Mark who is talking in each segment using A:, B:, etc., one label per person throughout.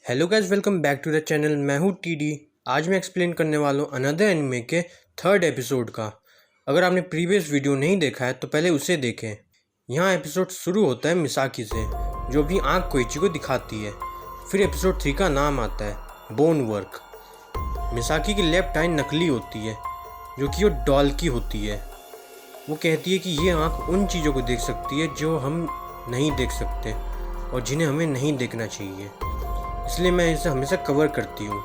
A: Hello guys, welcome back to the channel. मैं हूँ TD. आज मैं एक्सप्लेन करने वाला हूँ अनदर एनिमे के थर्ड एपिसोड का। अगर आपने प्रीवियस वीडियो नहीं देखा है तो पहले उसे देखें। यहाँ एपिसोड शुरू होता है मिसाकी से, जो भी आँख कोइची को दिखाती है। फिर एपिसोड 3 का नाम आता है बोन वर्क। मिसाकी की लेफ्ट आई नकली होती है, जो कि वो डॉल की होती है। वो कहती है कि ये आँख उन चीज़ों को देख सकती है जो हम नहीं देख सकते और जिन्हें हमें नहीं देखना चाहिए, इसलिए मैं इसे हमेशा कवर करती हूँ।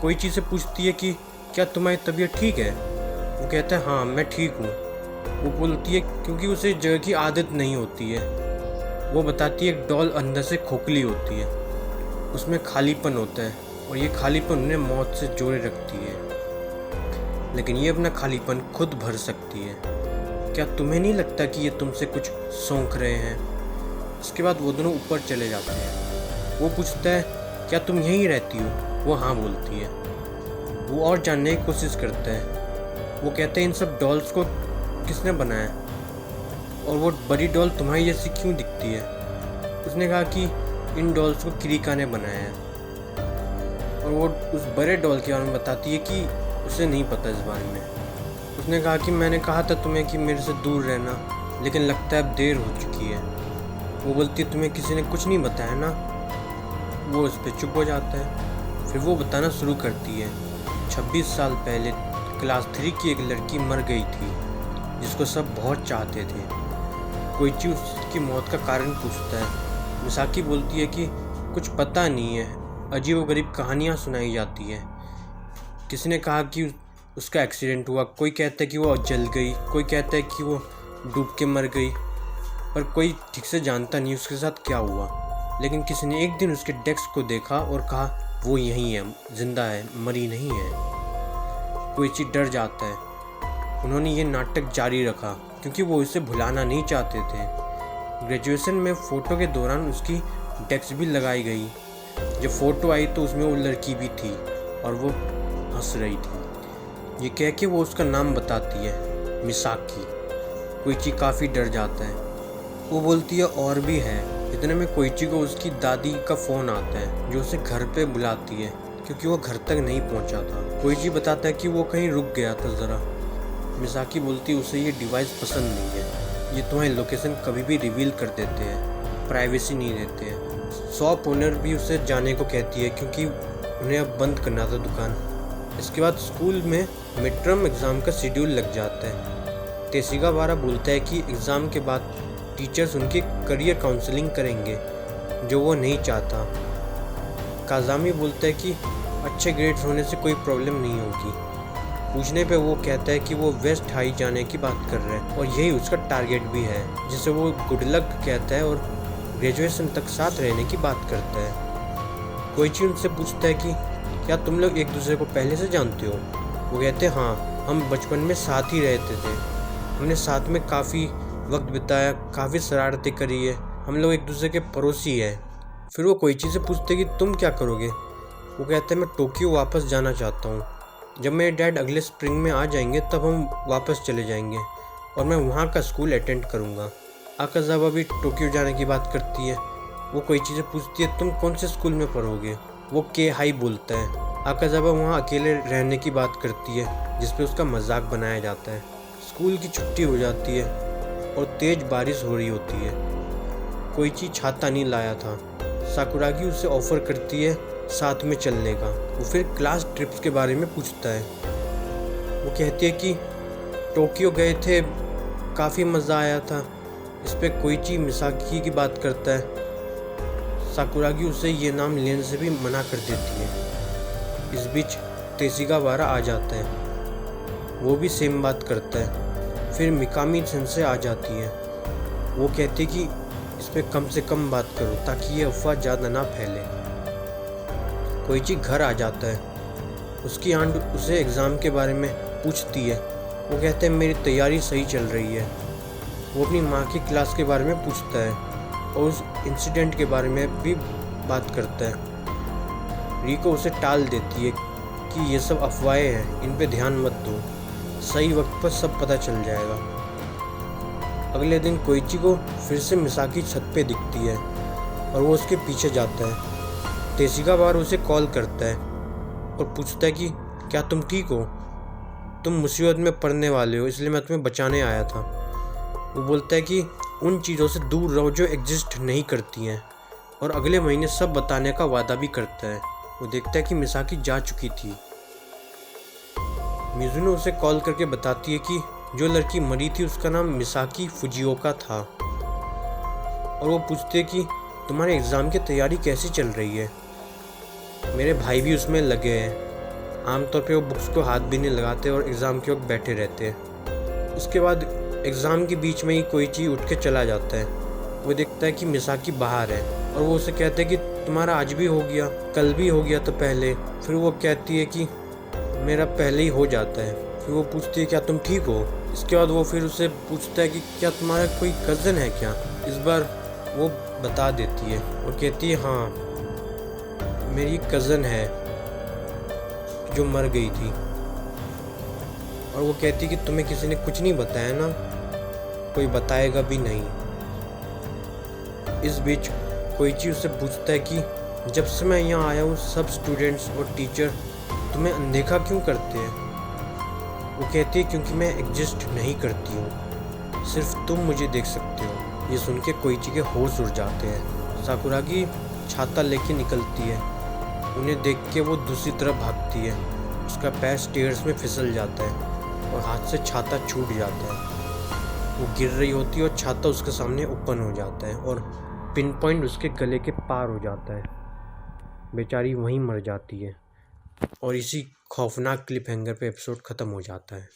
A: कोई चीज़ से पूछती है कि क्या तुम्हारी तबीयत ठीक है। वो कहता है हाँ मैं ठीक हूँ। वो बोलती है क्योंकि उसे जगह की आदत नहीं होती है। वो बताती है डॉल अंदर से खोखली होती है, उसमें खालीपन होता है और ये खालीपन उन्हें मौत से जोड़े रखती है, लेकिन ये अपना खालीपन खुद भर सकती है। क्या तुम्हें नहीं लगता कि ये तुमसे कुछ सौंक रहे हैं। इसके बाद वो दोनों ऊपर चले जाते हैं। वो पूछता है क्या तुम यहीं रहती हो। वो हाँ बोलती है। वो और जानने की कोशिश करता है। वो कहते हैं इन सब डॉल्स को किसने बनाया और वो बड़ी डॉल तुम्हारी जैसी क्यों दिखती है। उसने कहा कि इन डॉल्स को क्रीका ने बनाया है, और वो उस बड़े डॉल के बारे में बताती है कि उसे नहीं पता इस बारे में। उसने कहा कि मैंने कहा था तुम्हें कि मेरे से दूर रहना, लेकिन लगता है अब देर हो चुकी है। वो बोलती है तुम्हें किसी ने कुछ नहीं बताया ना। वो उस पर चुप हो जाता है। फिर वो बताना शुरू करती है 26 साल पहले क्लास 3 की एक लड़की मर गई थी जिसको सब बहुत चाहते थे। कोइची उसकी मौत का कारण पूछता है। मिसाकी बोलती है कि कुछ पता नहीं है, अजीबोगरीब कहानियाँ सुनाई जाती है। किसी ने कहा कि उसका एक्सीडेंट हुआ, कोई कहता है कि वो जल गई, कोई कहता है कि वो डूब के मर गई, पर कोई ठीक से जानता नहीं उसके साथ क्या हुआ। लेकिन किसी ने एक दिन उसके डेस्क को देखा और कहा वो यहीं है, जिंदा है, मरी नहीं है। कोइची डर जाता है। उन्होंने ये नाटक जारी रखा क्योंकि वो इसे भुलाना नहीं चाहते थे। ग्रेजुएशन में फ़ोटो के दौरान उसकी डेस्क भी लगाई गई। जब फ़ोटो आई तो उसमें वो लड़की भी थी और वो हंस रही थी। ये कह के वो उसका नाम बताती है, मिसाकी। कोइची काफ़ी डर जाता है। वो बोलती है और भी है। इतने में कोइची को उसकी दादी का फ़ोन आता है, जो उसे घर पे बुलाती है क्योंकि वो घर तक नहीं पहुंचा था। कोइची बताता है कि वो कहीं रुक गया था ज़रा। मिसाकी बोलती है उसे ये डिवाइस पसंद नहीं है, ये तुम्हारी लोकेशन कभी भी रिवील कर देते हैं, प्राइवेसी नहीं देते हैं। शॉप ओनर भी उसे जाने को कहती है क्योंकि उन्हें अब बंद करना था दुकान। इसके बाद स्कूल में मिड टर्म एग्ज़ाम का शेड्यूल लग जाता है। तेसिगावारा बोलता है कि एग्ज़ाम के बाद टीचर्स उनकी करियर काउंसलिंग करेंगे, जो वो नहीं चाहता। काजामी बोलता है कि अच्छे ग्रेड्स होने से कोई प्रॉब्लम नहीं होगी। पूछने पे वो कहता है कि वो वेस्ट हाई जाने की बात कर रहे हैं और यही उसका टारगेट भी है, जिसे वो गुड लक कहता है और ग्रेजुएशन तक साथ रहने की बात करता है। कोइची उनसे पूछता है कि क्या तुम लोग एक दूसरे को पहले से जानते हो। वो कहते हैं हाँ, हम बचपन में साथ ही रहते थे, हमने साथ में काफ़ी वक्त बिताया, काफ़ी शरारतें करी है, हम लोग एक दूसरे के पड़ोसी हैं। फिर वो कोइची से पूछते कि तुम क्या करोगे। वो कहते हैं मैं टोक्यो वापस जाना चाहता हूँ। जब मेरे डैड अगले स्प्रिंग में आ जाएंगे तब हम वापस चले जाएंगे और मैं वहाँ का स्कूल अटेंड करूँगा। आकाजावा भी टोक्यो जाने की बात करती है। वो कोइची से पूछती है तुम कौन से स्कूल में पढ़ोगे। वो के हाई बोलता है। आकाजावा वहाँ अकेले रहने की बात करती है, जिस पे उसका मजाक बनाया जाता है। स्कूल की छुट्टी हो जाती है और तेज बारिश हो रही होती है। कोइची छाता नहीं लाया था। साकुरागी उसे ऑफर करती है साथ में चलने का। वो फिर क्लास ट्रिप्स के बारे में पूछता है। वो कहती है कि टोक्यो गए थे, काफ़ी मज़ा आया था। इस पे कोइची मिसाकी की बात करता है। साकुरागी उसे ये नाम लेने से भी मना कर देती है। इस बीच तेसिगावारा आ जाता है। वो भी सेम बात करता है। फिर मिकामी सेंसे आ जाती है। वो कहती है कि इस पर कम से कम बात करो ताकि ये अफवाह ज़्यादा ना फैले। कोइची घर आ जाता है। उसकी आंट उसे एग्ज़ाम के बारे में पूछती है। वो कहते हैं मेरी तैयारी सही चल रही है। वो अपनी माँ की क्लास के बारे में पूछता है और उस इंसिडेंट के बारे में भी बात करता है। रिको उसे टाल देती है कि ये सब अफवाहें हैं, इन पे ध्यान मत दो, सही वक्त पर सब पता चल जाएगा। अगले दिन कोइची को फिर से मिसाकी छत पे दिखती है और वो उसके पीछे जाता है। तेशिका बार उसे कॉल करता है और पूछता है कि क्या तुम ठीक हो, तुम मुसीबत में पड़ने वाले हो, इसलिए मैं तुम्हें बचाने आया था। वो बोलता है कि उन चीज़ों से दूर रहो जो एग्जिस्ट नहीं करती हैं, और अगले महीने सब बताने का वादा भी करता है। वो देखता है कि मिसाकी जा चुकी थी। मिजुनो उसे कॉल करके बताती है कि जो लड़की मरी थी उसका नाम मिसाकी फुजिओका था, और वो पूछती है कि तुम्हारे एग्ज़ाम की तैयारी कैसी चल रही है। मेरे भाई भी उसमें लगे हैं। आमतौर पे वो बुक्स को हाथ भी नहीं लगाते और एग्ज़ाम के वक्त बैठे रहते हैं। उसके बाद एग्ज़ाम के बीच में ही कोइची उठ के चला जाता है। वो देखता है कि मिसाकी बाहर है और वो उसे कहता है कि तुम्हारा आज भी हो गया, कल भी हो गया तो पहले। फिर वो कहती है कि मेरा पहले ही हो जाता है। फिर वो पूछती है क्या तुम ठीक हो। इसके बाद वो फिर उसे पूछता है कि क्या तुम्हारा कोई कज़न है क्या। इस बार वो बता देती है और कहती है हाँ, मेरी कज़न है जो मर गई थी। और वो कहती है कि तुम्हें किसी ने कुछ नहीं बताया ना, कोई बताएगा भी नहीं। इस बीच कोइची उससे पूछता है कि जब से मैं यहाँ आया हूँ सब स्टूडेंट्स और टीचर तुम्हें अनदेखा क्यों करते हैं। वो कहती है क्योंकि मैं एग्जिस्ट नहीं करती हूँ, सिर्फ तुम मुझे देख सकते हो। ये सुन के कोइची के होश उड़ जाते हैं। साकुरागी छाता लेके निकलती है। उन्हें देख के वो दूसरी तरफ भागती है। उसका पैर स्टेयर्स में फिसल जाता है और हाथ से छाता छूट जाता है। वो गिर रही होती है और छाता उसके सामने ओपन हो जाता है और पिन पॉइंट उसके गले के पार हो जाता है। बेचारी वहीं मर जाती है और इसी खौफनाक क्लिप हैंगर पे एपिसोड ख़त्म हो जाता है।